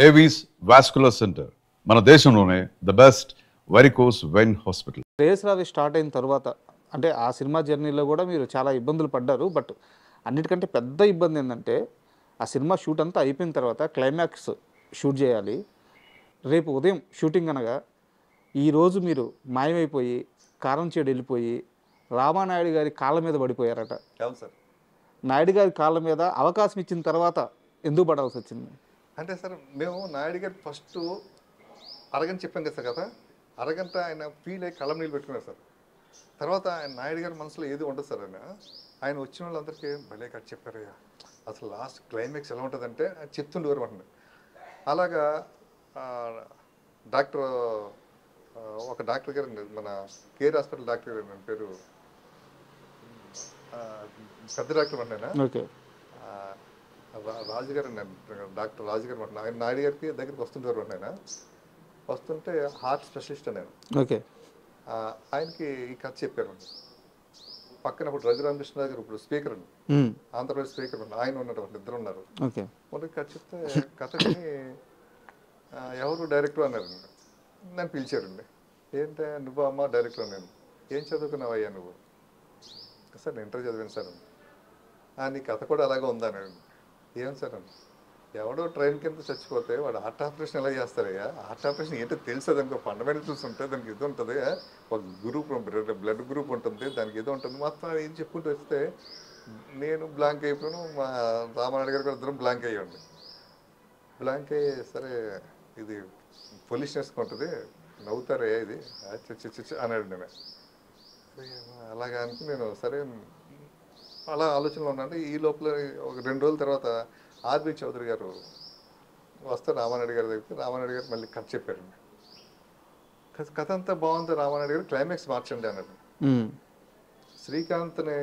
Avis vascular centre మన దేశంలోనే the best varicose vein hospital. రేస్ రావి స్టార్ట్ అయిన తర్వాత అంటే ఆ సినిమా జర్నీలో కూడా మీరు చాలా ఇబ్బందులు పడ్డారు. బట్ అన్నిటికంటే పెద్ద ఇబ్బంది ఏంటంటే ఆ సినిమా షూట్ అంతా అయిపోయిన తర్వాత క్లైమాక్స్ షూట్ చేయాలి. రేపు ఉదయం షూటింగ్ అనగా ఈరోజు మీరు మాయమైపోయి కారం చేడు వెళ్ళిపోయి రామానాయుడు గారి కాళ్ళ మీద పడిపోయారట. అవును సార్. నాయుడు గారి కాళ్ళ మీద అవకాశం ఇచ్చిన తర్వాత ఎందుకు పడాల్సి వచ్చింది? అంటే సార్ మేము నాయుడు గారికి ఫస్ట్ అరగంట చెప్పాం కదా సార్ కదా, అరగంట ఆయన ఫీల్ అయ్యి కళ్ళం నీళ్ళు పెట్టుకున్నారు సార్. తర్వాత ఆయన నాయుడు గారి మనసులో ఏది ఉండదు సార్. ఆయన వచ్చిన వాళ్ళందరికీ భలే కట్ చెప్పారయ్యా, అసలు లాస్ట్ క్లైమాక్స్ ఎలా ఉంటుందంటే ఆయన చెప్తుండేవారు అంటున్నారు. అలాగా డాక్టర్ ఒక డాక్టర్ గారు మన కేర్ హాస్పిటల్ డాక్టర్ గారు నా పేరు పెద్ద డాక్టర్ అంటేనా ఓకే రాజుగారు డాక్టర్ రాజుగారు అంటున్నా. ఆయన నాయుడు గారికి దగ్గరికి వస్తుంటారు ఆయన. వస్తుంటే హార్ట్ స్పెషలిస్ట్ నేను. ఓకే ఆయనకి ఈ కథ చెప్పారు. పక్కన ఇప్పుడు రఘురామకృష్ణ గారు ఇప్పుడు స్పీకర్ అండి, ఆంధ్రప్రదేశ్ స్పీకర్ అండి, ఆయన ఉన్నట్టు ఇద్దరు ఉన్నారు. మొదటి కథ చెప్తే కథని ఎవరు డైరెక్టర్ అన్నారండి. నన్ను పిలిచారండి. ఏంటంటే నువ్వు అమ్మ డైరెక్టర్ నేను, ఏం చదువుకున్నావయ్యా నువ్వు? సార్ నేను ఇంటర్ చదివాను సార్. నీ కథ కూడా అలాగే ఉందన్నాడు. ఏం సార్ అని, ఎవడో ట్రైన్ కింద చచ్చిపోతే వాడు హార్ట్ ఆపరేషన్ ఎలా చేస్తారయ్యా? హార్ట్ ఆపరేషన్ ఏంటో తెలుసు, దానికి ఫండమెంటల్స్ ఉంటాయి, దానికి ఇది ఉంటుంది, ఒక గ్రూప్ బ్లడ్ గ్రూప్ ఉంటుంది, దానికి ఇది ఉంటుంది, మొత్తం ఏం చెప్పుకుంటూ వస్తే నేను బ్లాంక్ అయిపోయాను. మా రామానాయుడు గారు కూడా ఇద్దరం బ్లాంక్ అయ్యండి. బ్లాంక్ అయ్యి సరే ఇది పొల్యూషనెస్ ఉంటుంది, నవ్వుతారే ఇది అన్నాడు. నేను అలాగా అనుకుని నేను సరే అలా ఆలోచనలో ఉన్నాను. ఈ లోపల ఒక 2 రోజుల తర్వాత ఆర్బి చౌదరి గారు వస్తే రామానాయుడు గారి దగ్గరికి, రామానాయుడు గారు మళ్ళీ కథ చెప్పారండి. కథ అంతా బాగుంది, రామానాయుడు గారు క్లైమాక్స్ మార్చండి అన్నాడు. శ్రీకాంత్ని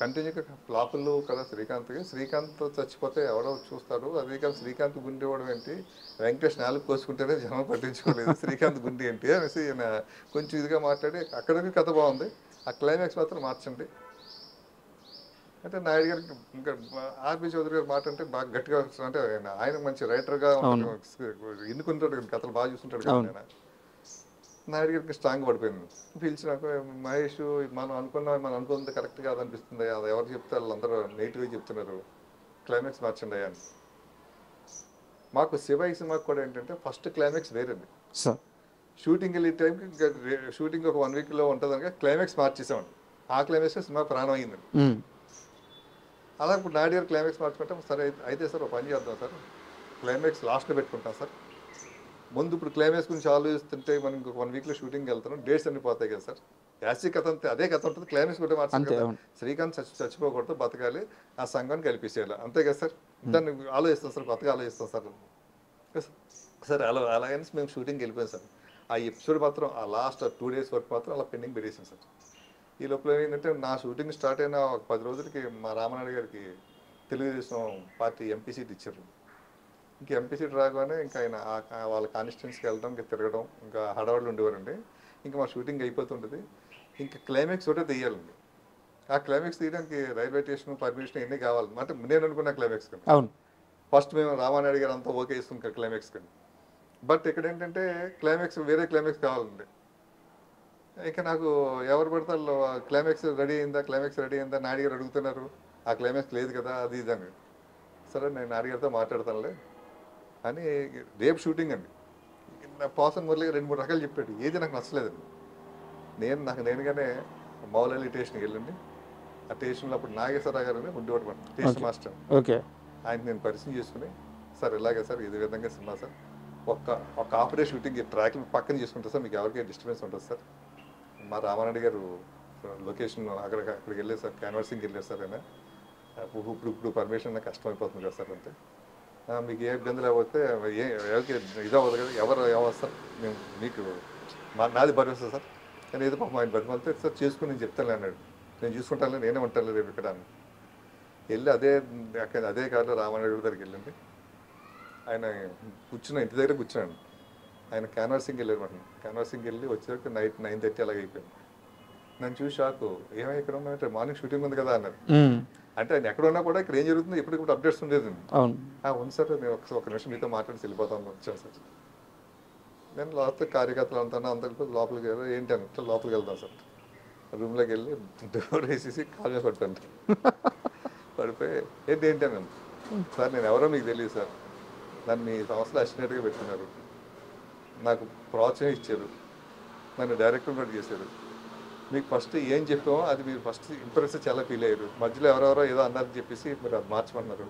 కంటిన్యూగా ఫ్లాపులు కదా శ్రీకాంత్కి, శ్రీకాంత్ చచ్చిపోతే ఎవడో చూస్తాడు, అదే కాదు శ్రీకాంత్ గుండె ఇవ్వడం ఏంటి, వెంకటేష్ 4 కోసుకుంటేనే జనం పట్టించుకోలేదు, శ్రీకాంత్ గుండె ఏంటి అనేసి కొంచెం ఇదిగా మాట్లాడి అక్కడికి కథ బాగుంది, ఆ క్లైమాక్స్ మాత్రం మార్చండి అంటే నాయుడు గారికి ఇంకా ఆర్బి చౌదరి గారు మాట అంటే బాగా గట్టిగా అంటే ఆయన మంచి రైటర్గా ఎన్నుకుంటాడు, కథలు బాగా చూస్తుంటాడు కదా. ఆయన నాయుడు గారికి స్ట్రాంగ్ పడిపోయింది. పిలిచినాక మహేష్ మనం అనుకున్నది కరెక్ట్ కాదనిపిస్తుంది, అది ఎవరు చెప్తే వాళ్ళందరూ నెగిటివ్గా చెప్తున్నారు, క్లైమాక్స్ మార్చండి అని. మాకు శివ ఈ సినిమాకి కూడా ఏంటంటే ఫస్ట్ క్లైమాక్స్ వేరేది. షూటింగ్ వెళ్ళే టైంకి షూటింగ్ ఒక 1 వీక్లో ఉంటుంది, క్లైమాక్స్ మార్చేసామండి. ఆ క్లైమాక్స్ సినిమా ప్రాణం అయిందండి. అలా ఇప్పుడు నాయుడు గారు క్లైమాక్స్ మార్చుకుంటాం. సరే అయితే సార్ ఒక పని చేద్దాం సార్, క్లైమాక్స్ లాస్ట్లో పెట్టుకుంటాం సార్. ముందు ఇప్పుడు క్లైమాక్స్ గురించి ఆలోచిస్తుంటే మనం ఇంకొక 1 వీక్లో షూటింగ్ వెళ్తున్నాం, డేట్స్ అన్ని పోతాయి కదా సార్. యాసి కథ అంతే అదే కథ ఉంటుంది, క్లైమాక్స్ కూడా మార్చాలి కదా. శ్రీకాంత్ చచ్చిపోకూడదు, బతకాలి, ఆ సంఘాన్ని కల్పించేయాలి, అంతే కదా సార్. దాన్ని ఆలోచిస్తాం సార్, కొత్తగా ఆలోచిస్తాం సార్. సరే అలాగని మేము షూటింగ్కి వెళ్ళిపోయాం సార్. ఆ ఎపిసోడ్ మాత్రం ఆ లాస్ట్ 2 డేస్ వరకు మాత్రం అలా పెండింగ్ పెట్టేసాం సార్. ఈ లోపల ఏంటంటే నా షూటింగ్ స్టార్ట్ అయిన ఒక 10 రోజులకి మా రామానాయుడు గారికి తెలుగుదేశం పార్టీ ఎంపీ సీట్ ఇచ్చారు. ఇంక ఎంపీ సీట్ రాగానే ఇంకా ఆయన వాళ్ళ కాన్స్టిట్యున్సీకి వెళ్ళడం, ఇంకా తిరగడం, ఇంకా హడావుళ్ళు ఉండేవారండి. ఇంకా మా షూటింగ్ అయిపోతుంటుంది. ఇంకా క్లైమాక్స్ ఒకటే తీయాలండి. ఆ క్లైమాక్స్ తీయడానికి రైల్వే స్టేషన్ పర్మిషన్ ఇవన్నీ కావాలి అంటే నేను అనుకున్న క్లైమాక్స్ కానీ. అవును, ఫస్ట్ మేము రామానాయుడు గారు అంతా ఓకే ఇస్తాం క్లైమాక్స్ కానీ. బట్ ఇక్కడ ఏంటంటే క్లైమాక్స్ వేరే క్లైమాక్స్ కావాలండి. ఇంకా నాకు ఎవరు పడతారు క్లైమాక్స్ రెడీ అయిందా నాయుడు గారు అడుగుతున్నారు, ఆ క్లైమాక్స్ లేదు కదా అది ఇది అని. సరే నేను నాయుడు గారితో మాట్లాడతానులే అని రేపు షూటింగ్ అండి. పాసన్ మురళి 2-3 రకాలు చెప్పాడు, ఏది నాకు నచ్చలేదండి. నేనుగానే మౌలలి స్టేషన్కి వెళ్ళండి. ఆ స్టేషన్లో అప్పుడు నాగేశ్వరరావు గారు ఉండేవాడు స్టేషన్ మాస్టర్. ఓకే, ఆయన నేను పరిచయం చేసుకుని సార్ ఇలాగే సార్ ఇది విధంగా సినిమా సార్, ఒక హాఫ్ డే షూటింగ్ ట్రాక్ పక్కన చేసుకుంటారు సార్, మీకు ఎవరికి డిస్టర్బెన్స్ ఉంటుంది సార్. మా రామానాయుడు గారు లొకేషన్ అక్కడికి వెళ్ళారు సార్, క్యాన్వర్సింగ్కి వెళ్ళారు సార్. ఆయన ఇప్పుడు పర్మిషన్ నాకు కష్టమైపోతుంది కదా సార్. అంటే మీకు ఏ ఇబ్బంది లేకపోతే ఎవరికి ఇదవ్వదు కదా, ఎవరు సార్ మేము మీకు నాది భరోసా సార్. కానీ ఏదో పాపం ఆయన బతిమాలితే సార్ చేసుకుని నేను చెప్తాను అన్నాడు. నేను చూసుకుంటాను, నేనే ఉంటాను రేపు ఇక్కడ అని వెళ్ళి అదే కారులో రామానాయుడు దగ్గరికి వెళ్ళండి. ఆయన ఇంటి దగ్గర కూర్చున్నాను. ఆయన క్యాన్వర్సింగ్కి వెళ్ళారు మాట. క్యాన్వర్సింగ్కి వెళ్ళి వచ్చేసరికి నైట్ 9:30 అలాగే అయిపోయింది. నన్ను చూసి షాకు, ఏమై ఇక్కడ ఉన్నాయంటే మార్నింగ్ షూటింగ్ ఉంది కదా అన్నారు. అంటే ఆయన ఎక్కడ ఉన్నా కూడా ఇక్కడ ఏం జరుగుతుందో ఎప్పటికప్పుడు అప్డేట్స్ ఉండేది. అవును. ఉంది సార్, నేను ఒక నిమిషం మీతో మాట్లాడి వెళ్ళిపోతాను వచ్చాను సార్. నేను లాస్ట్ కార్యకర్తలు అంతా అందరికీ లోపలికి వెళ్ళి ఏంటి అంటే లోపలికి వెళ్తాను సార్. రూమ్లోకి వెళ్ళి డోర్ వేసేసి కాల్ మీద పడతాను. పడిపోయి ఏంటి అని సార్ నేను ఎవరో మీకు తెలియదు సార్, నన్ను మీ సంస్థలో అసిస్టెంట్గా పెట్టుకున్నారు, నాకు ప్రోత్సాహం ఇచ్చారు, నన్ను డైరెక్టర్ కూడా చేశారు, మీకు ఫస్ట్ ఏం చెప్పామో అది మీరు ఫస్ట్ ఇంప్రెస్ చాలా ఫీల్ అయ్యారు, మధ్యలో ఎవరెవరో ఏదో అన్నారని చెప్పేసి మీరు అది మార్చమన్నారు,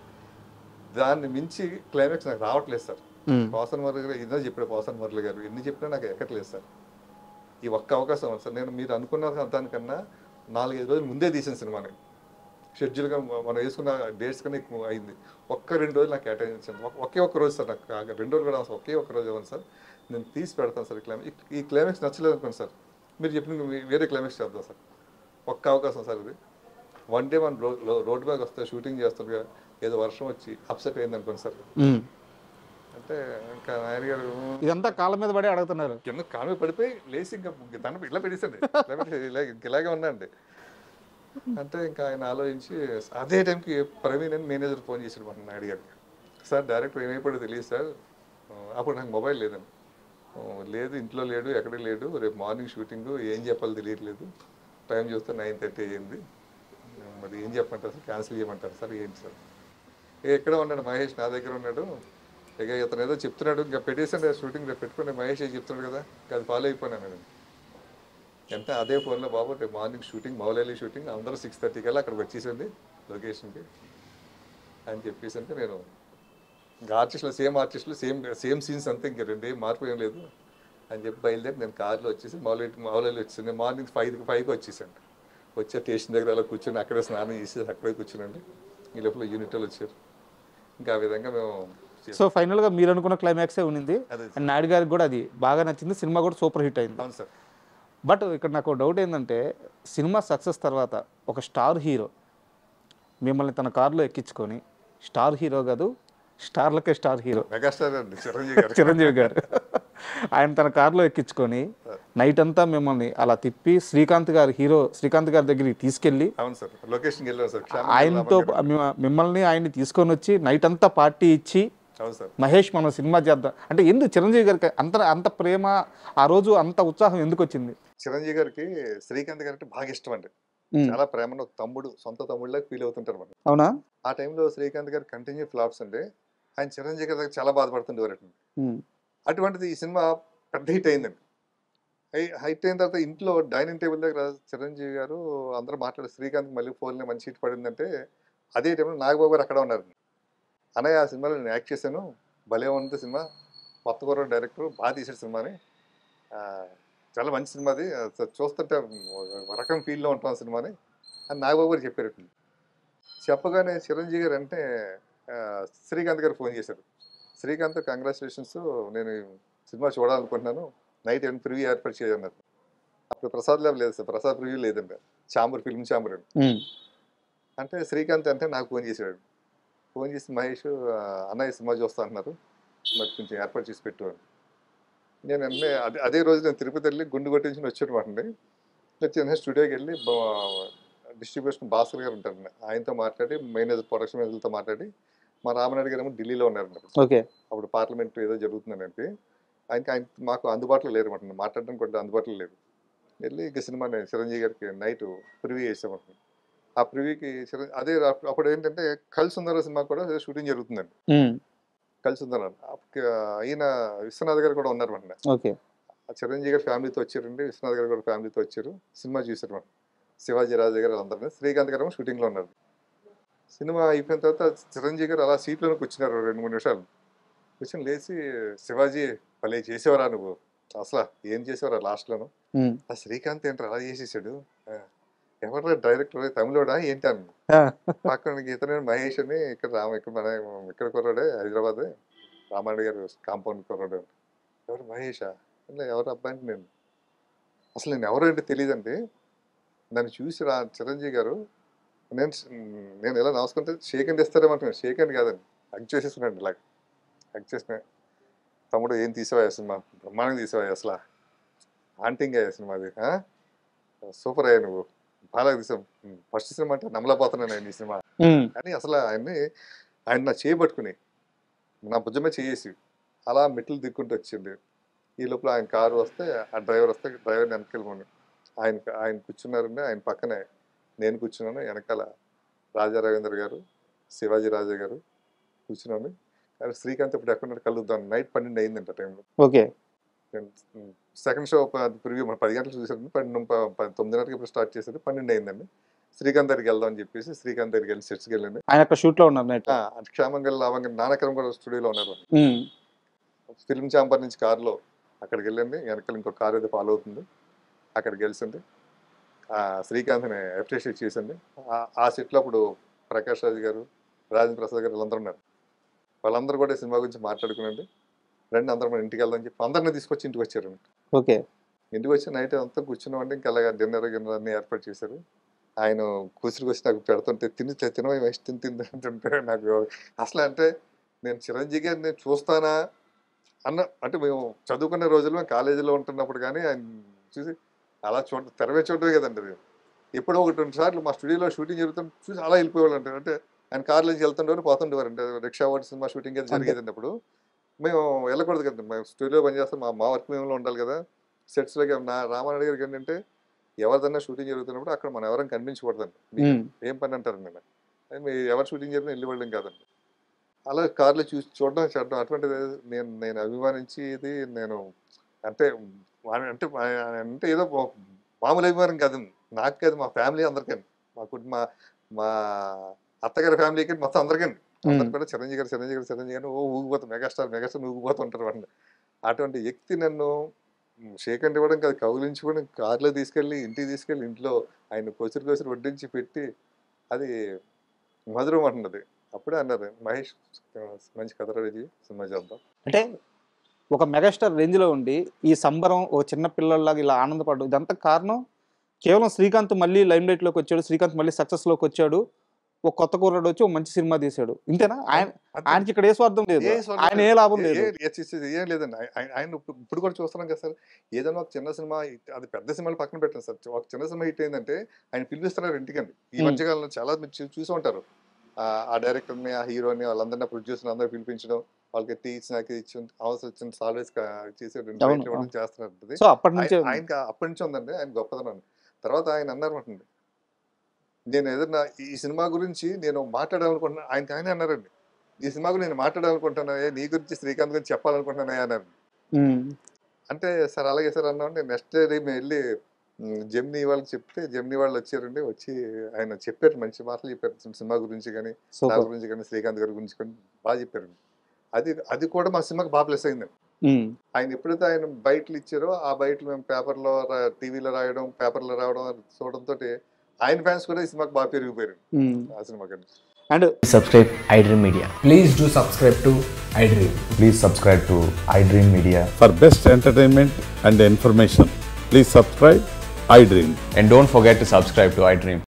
దాన్ని మించి క్లైమాక్స్ నాకు రావట్లేదు సార్. పోసన్ మురళి గారు ఇదో చెప్పాడు, పోసన్ మురళి గారు ఎన్ని చెప్పినా నాకు ఎక్కట్లేదు సార్. ఈ ఒక్క అవకాశం సార్, నేను మీరు అనుకున్న దానికన్నా 4-5 రోజులు ముందే తీసిన సినిమాని, షెడ్యూల్గా మనం వేసుకున్న డేట్స్ కన్నా ఎక్కువ అయింది. 1-2 రోజులు నాకు కేటాయించాను, ఒకే ఒక్క రోజు సార్, నాకు 2 రోజులు కూడా ఒకే ఒక్క రోజు ఇవ్వండి సార్, నేను తీసి పెడతాను సార్. ఈ క్లైమాక్స్ నచ్చలేదు అనుకోండి సార్, మీరు చెప్పిన వేరే క్లైమాక్స్ చేద్దాం సార్. ఒక్క అవకాశం సార్ ఇది. వన్ డే మనం రోడ్ బ్యాగ్ వస్తే షూటింగ్ చేస్తుండగా ఏదో వర్షం వచ్చి అప్సెట్ అయింది అనుకోండి సార్, అంటే ఇంకా నాయన గారు ఇదంతా కాళ్ళ మీద పడి అడుగుతున్నారు. కింద కాలు మీద పడిపోయి లేచి ఇంకా దండ ఇట్లా పెట్టేసండి, ఇలాగే ఉన్నాండి. అంటే ఇంకా ఆయన ఆలోచించి అదే టైంకి ప్రవీణ్ అని మేనేజర్ ఫోన్ చేసాడు మన నాయుడు గారికి. సార్ డైరెక్టర్ ఏమైపోయాడో తెలియదు సార్, అప్పుడు నాకు మొబైల్ లేదండి. లేదు ఇంట్లో లేడు, ఎక్కడికి లేడు, రేపు మార్నింగ్ షూటింగ్, ఏం చెప్పాలో తెలియట్లేదు, టైం చూస్తే 9:30 అయ్యింది, మరి ఏం చెప్పమంటారు సార్, క్యాన్సిల్ చేయమంటారు సార్, ఏంటి సార్. ఎక్కడ ఉన్నాడు మహేష్, నా దగ్గర ఉన్నాడు, ఇక ఇతను ఏదో చెప్తున్నాడు, ఇంకా పెట్టేసండి షూటింగ్ రేపు పెట్టుకుని, మహేష్ చెప్తున్నాడు కదా, అది ఫాలో అయిపోయినాను. ఎంత అదే ఫోన్లో బాబు రేపు మార్నింగ్ షూటింగ్, మౌలైలి షూటింగ్, అందరూ 6:30 కల్లా అక్కడికి వచ్చేసింది లొకేషన్కి అని చెప్పేసి, అంటే నేను ఇంకా ఆర్టిస్టులు సేమ్ సీన్స్ అంతే, ఇంక 2 ఏం మార్పు ఏం లేదు అని చెప్పి బయలుదేరి నేను కార్లో వచ్చేసి మౌలైలి వచ్చేసి మార్నింగ్ 5కి వచ్చేసాను. వచ్చే స్టేషన్ దగ్గర అలా కూర్చొని అక్కడే స్నానం చేసి అక్కడే కూర్చునండి. ఈ లోపల యూనిట్ వాళ్ళు వచ్చారు. ఇంకా ఆ విధంగా మేము సో ఫైనల్గా మీరు అనుకున్న క్లైమాక్సే ఉన్నింది, అదే అండ్ నాయుడు గారికి కూడా అది బాగా నచ్చింది, సినిమా కూడా సూపర్ హిట్ అయింది. అవును సార్. బట్ ఇక్కడ నాకు డౌట్ ఏంటంటే, సినిమా సక్సెస్ తర్వాత ఒక స్టార్ హీరో మిమ్మల్ని తన కారులో ఎక్కించుకొని, స్టార్ హీరో కాదు స్టార్లకే స్టార్ హీరో మెగాస్టార్ అండి చిరంజీవి గారు, ఆయన తన కారులో ఎక్కించుకొని నైట్ అంతా మిమ్మల్ని అలా తిప్పి శ్రీకాంత్ గారి దగ్గరికి తీసుకెళ్ళి, అవును సార్, లొకేషన్కి వెళ్ళాను సార్, ఆయనతో మిమ్మల్ని ఆయన్ని తీసుకొని వచ్చి నైట్ అంతా పార్టీ ఇచ్చి, అవును సార్, మహేష్ మనం సినిమా చేద్దాం అంటే, ఎందుకు చిరంజీవి గారికి అంత ప్రేమ, ఆ రోజు అంత ఉత్సాహం ఎందుకు వచ్చింది? చిరంజీవి గారికి శ్రీకాంత్ గారు అంటే బాగా ఇష్టం అండి, చాలా ప్రేమను ఒక తమ్ముడు, సొంత తమ్ముళ్ళకి ఫీల్ అవుతుంటారు మనం. అవునా? ఆ టైంలో శ్రీకాంత్ గారు కంటిన్యూ ఫ్లాప్స్ అండి, ఆయన చిరంజీవి గారి దగ్గర చాలా బాధపడుతుండేవారు. అటువంటిది ఈ సినిమా పెద్ద హిట్ అయిందండి. హిట్ అయిన తర్వాత ఇంట్లో డైనింగ్ టేబుల్ దగ్గర చిరంజీవి గారు అందరూ మాట్లాడారు, శ్రీకాంత్ మళ్ళీ ఫోన్లో మంచి హిట్ పడిందంటే, అదే టైంలో నాగబాబు గారు అక్కడ ఉన్నారు. అన్నయ్య ఆ సినిమాలో నేను యాక్ట్ చేశాను, భలే ఉంది సినిమా, కొత్త కూర డైరెక్టర్ బాగా తీసాడు సినిమాని, చాలా మంచి సినిమా, అది చూస్తుంటే ఒక రకం ఫీల్లో ఉంటాం సినిమాని అని నాగబాబు గారు చెప్పారు. చెప్పగానే చిరంజీవి గారు అంటే శ్రీకాంత్ గారు ఫోన్ చేశారు, శ్రీకాంత్ కంగ్రాచులేషన్స్, నేను సినిమా చూడాలనుకుంటున్నాను, నైట్ ఏమైనా ప్రివ్యూ ఏర్పాటు చేయన్నారు. అప్పుడు ప్రసాద్ ల్యాబ్ లేదు సార్, ప్రసాద్ ప్రివ్యూ లేదండి, ఫిల్మ్ ఛాంబర్ అండి. అంటే శ్రీకాంత్ అంటే నాకు ఫోన్ చేశాడు, ఫోన్ చేసి మహేష్ అన్నయ్య సినిమా చూస్తా అంటున్నారు, మరి కొంచెం ఏర్పాటు చేసి పెట్టు. నేను అదే రోజు నేను తిరుపతి వెళ్ళి గుండు కొట్టించుకుని వచ్చానమాట అండి. వచ్చి స్టూడియోకి వెళ్ళి డిస్ట్రిబ్యూషన్ భాస్కర్ గారు ఉంటారండి, ఆయనతో మాట్లాడి, మేనేజర్ ప్రొడక్షన్ మేనేజర్తో మాట్లాడి, మా రామనాయుడు గారు ఏమో ఢిల్లీలో ఉన్నారండి. ఓకే. అప్పుడు పార్లమెంట్ ఏదో జరుగుతుందండి, ఆయన మాకు అందుబాటులో లేరు అనమాట, మాట్లాడడానికి కూడా అందుబాటులో లేదు. వెళ్ళి ఇక సినిమా చిరంజీవి గారికి నైట్ ప్రివ్యూ చేసామంట. ఆ ప్రివ్యూకి అదే అప్పుడు ఏంటంటే కల్సుందర సినిమా కూడా షూటింగ్ జరుగుతుందండి. కల్సుందర ఈయన విశ్వనాథ్ గారు కూడా ఉన్నారు అనమాట. ఓకే. చిరంజీవి గారు ఫ్యామిలీతో వచ్చారండి, విశ్వనాథ్ గారు కూడా ఫ్యామిలీతో వచ్చారు, సినిమా చూసారు అనమాట. శివాజీ రాజు గారు అందరూ, శ్రీకాంత్ గారు షూటింగ్లో ఉన్నారు. సినిమా అయిపోయిన తర్వాత చిరంజీవి గారు అలా సీట్లోనే కూర్చున్నారు 2-3 నిమిషాలు. కూర్చొని లేచి, శివాజీ భలే చేసేవారా నువ్వు, అసలు ఏం చేసేవారా లాస్ట్లోను, ఆ శ్రీకాంత్ ఏంటి అలా చేసేసాడు, ఎవరు డైరెక్టర్ తమిళోడా ఏంటి అని. పక్కన ఇతను మహేష్ అని, ఇక్కడ కుర్రాడే, హైదరాబాద్ రామారెడ్డి గారు కాంపౌండ్ కుర్రాడు. ఎవరు మహేషా అంటే, ఎవరు అబ్బాయి నేను అసలు నేను ఎవరు అంటే తెలియదండి. నన్ను చూసి చిరంజీవి గారు నేను ఎలా నమస్కుంటే షేక్ హ్యాండ్ ఇస్తారేమంటున్నాను, షేక్ హ్యాండ్ కాదండి, హగ్ చేసేస్తున్నాడు. ఇలాగ హగ్ చేసిన, తమ్ముడు ఏం తీసావా సినిమా, బ్రహ్మాండంగా తీసావా, అసలు ఆంటింగ్ అయ్యా సినిమా, అది సూపర్ అయ్యా నువ్వు, బాగా తీసాం. ఫస్ట్ సినిమా అంటే నమ్మలేకపోతున్నాను ఆయన ఈ సినిమా. కానీ అసలు ఆయన నా చేయబట్టుకుని నా భుజమే చేసి అలా మెట్లు దిక్కుంటూ వచ్చింది. ఈ లోపల ఆయన కారు వస్తే ఆ డ్రైవర్ వస్తే డ్రైవర్ని వెనకెళ్ళమని ఆయన కూర్చున్నారండి. ఆయన పక్కనే నేను కూర్చున్నాను, వెనకాల రాజా రవీంద్ర గారు, శివాజీ రాజా గారు కూర్చున్నాను. కానీ శ్రీకాంత్ ఇప్పుడు ఎక్కడున్నాడు కలుద్దాం. నైట్ 12 అయిందంట టైంలో. ఓకే. సెకండ్ షో ప్రివ్యూ 10 గంటలకు చూసాను. 9:30కి ఇప్పుడు స్టార్ట్ చేసేది. 12 అయిందండి. శ్రీకాంత్ దగ్గరికి వెళ్దాం అని చెప్పేసి శ్రీకాంత్ దగ్గరికి వెళ్ళి సెట్స్కి వెళ్ళండి. ఆయన అక్కడ షూట్ లో ఉన్నారు నైట్. క్షేమంగా లావంగా నానకరం కూడా స్టూడియోలో ఉన్నారు. ఫిల్మ్ ఛాంబర్ నుంచి కారులో అక్కడికి వెళ్ళండి. వెనకాల ఇంకో కారు అయితే ఫాలో అవుతుంది. అక్కడికి వెళ్ళండి. శ్రీకాంత్ని అప్రిషియేట్ చేసింది. ఆ సెట్లో అప్పుడు ప్రకాష్ రాజ్ గారు, రాజేంద్ర ప్రసాద్ గారు వీళ్ళందరూ ఉన్నారు. వాళ్ళందరూ కూడా సినిమా గురించి మాట్లాడుకునండి. రండి అందరం మన ఇంటికి వెళ్దాం చెప్పి అందరినీ తీసుకొచ్చి ఇంటికి వచ్చారండి. ఓకే. ఇంటికి వచ్చి నైట్ అంతా కూర్చున్నామంటే ఇంకా అలాగా డిన్నర్ అన్ని ఏర్పాటు చేశారు. ఆయన కూసురికి వచ్చి నాకు పెడుతుంటే తినవే వేసి తింటుంటే నాకు అసలు అంటే నేను చిరంజీవి గారిని నేను చూస్తానా అంటే మేము చదువుకునే రోజుల్లో మేము కాలేజీలో ఉంటున్నప్పుడు కానీ ఆయన చూసి అలా తెరవే చూడటమే కదండి. అది ఎప్పుడో 1-2 సార్లు మా స్టూడియోలో షూటింగ్ జరుగుతుంటే చూసి అలా వెళ్ళిపోయేవాళ్ళు అంటారు. అంటే ఆయన కార్లో నుంచి వెళ్తుండేవారు పోతుండేవారు. అంటే రిక్షా వాడి సినిమా షూటింగ్ అయితే జరిగేదండి. అప్పుడు మేము వెళ్ళకూడదు కదండి. మేము స్టూడియోలో పనిచేస్తాం. మా వర్క్ మేము ఉండాలి కదా. సెట్స్లోకి రామారెడ్డి గారికి ఏంటంటే ఎవరిదన్నా షూటింగ్ జరుగుతున్నప్పుడు అక్కడ మనం ఎవరైనా కనిపించకూడదండి. ఏం పని అంటారు నేను మీరు ఎవరు షూటింగ్ జరిగినా వెళ్ళి వెళ్ళడం కాదండి. అలా కార్లో చూడడం అటువంటిది నేను అభిమానించేది నేను అంటే అంటే ఏదో మామూలు అభిమానం కాదండి. నాకు కాదు, మా ఫ్యామిలీ అందరికీ, మా అత్తగారి ఫ్యామిలీకి మొత్తం అందరికీ అందరు కూడా చిరంజీవి గారు ఊగిపోతాం, మెగాస్టార్ ఊగిపోతుంటారు వాడిని. అటువంటి వ్యక్తి నన్ను షేక్ అండ్ ఇవ్వడం కాదు, కౌలించుకోవడం, కార్లో తీసుకెళ్ళి ఇంటికి తీసుకెళ్ళి ఇంట్లో ఆయన కొసిరి వడ్డించి పెట్టి అది మధురం అంటున్నది. అప్పుడే అన్నారు మహేష్ మంచి కథ రెడీ సినిమా చేద్దాం అంటే ఒక మెగాస్టార్ రేంజ్లో ఉండి ఈ సంబరం ఓ చిన్న పిల్లల్లాగా ఇలా ఆనందపడ్డు. ఇదంతా కారణం కేవలం శ్రీకాంత్ మళ్ళీ లైమ్ లైట్లోకి వచ్చాడు, శ్రీకాంత్ మళ్ళీ సక్సెస్లోకి వచ్చాడు, ఒక కొత్త కుర్రాడు వచ్చి ఒక మంచి సినిమా తీశాడు. ఇంతేనా? ఆయనకి ఇక్కడ ఏ స్వార్థం లేదు, ఆయన ఏ లాభం లేదు, ఏం లేదండి. ఆయన ఇప్పుడు కూడా చూస్తున్నాం కదా సార్. ఏదైనా ఒక చిన్న సినిమా, అది పెద్ద సినిమాలు పక్కన పెట్టండి సార్, ఒక చిన్న సినిమా హిట్ అయిందంటే ఆయన పిలిపిస్తున్నారు ఇంటికండి. ఈ మధ్యకాలంలో చాలా మీరు చూసి ఉంటారు. ఆ డైరెక్టర్ని, ఆ హీరోని, వాళ్ళందరినీ ప్రొడ్యూసర్ని అందరూ పిలిపించడం, వాళ్ళకి టీ ఇచ్చినాక అవసరం వచ్చిన సాల్వేస్ చేసేవాడు చేస్తున్నారు. అప్పటి నుంచి ఉందండి ఆయన గొప్పదనం. తర్వాత ఆయన అన్నారన్నమాట, నేను ఏదన్నా ఈ సినిమా గురించి నేను మాట్లాడాలనుకుంటున్నాను, ఆయనే అన్నారండి, ఈ సినిమా గురించి నేను మాట్లాడాలనుకుంటున్నాను, నీ గురించి శ్రీకాంత్ గురించి చెప్పాలనుకుంటున్నాను అన్నారు. అంటే సార్ అలాగే సార్ అన్నామంటే నెక్స్ట్ డే మేము వెళ్ళి జెమినీ వాళ్ళకి చెప్తే జెమినీ వాళ్ళు వచ్చారండి. వచ్చి ఆయన చెప్పారు, మంచి మాటలు చెప్పారు సినిమా గురించి కానీ, నా గురించి కానీ, శ్రీకాంత్ గారి గురించి కానీ బాగా చెప్పారండి. అది కూడా మా సినిమాకి బాగా ప్లస్ అయిందండి. ఆయన ఎప్పుడైతే ఆయన బయటలు ఇచ్చారో ఆ బయటలు మేము పేపర్లో టీవీలో రాయడం, పేపర్లో రావడం చూడడంతో ఆయన ఫ్యాన్స్ కూడా ఈ సినిమాకి బాగా పెరిగిపోయారు ఆ సినిమాకి. And subscribe iDream Media. Please do subscribe to iDream. Please subscribe to iDream Media. For best entertainment and information, please subscribe iDream. And don't forget to subscribe to iDream.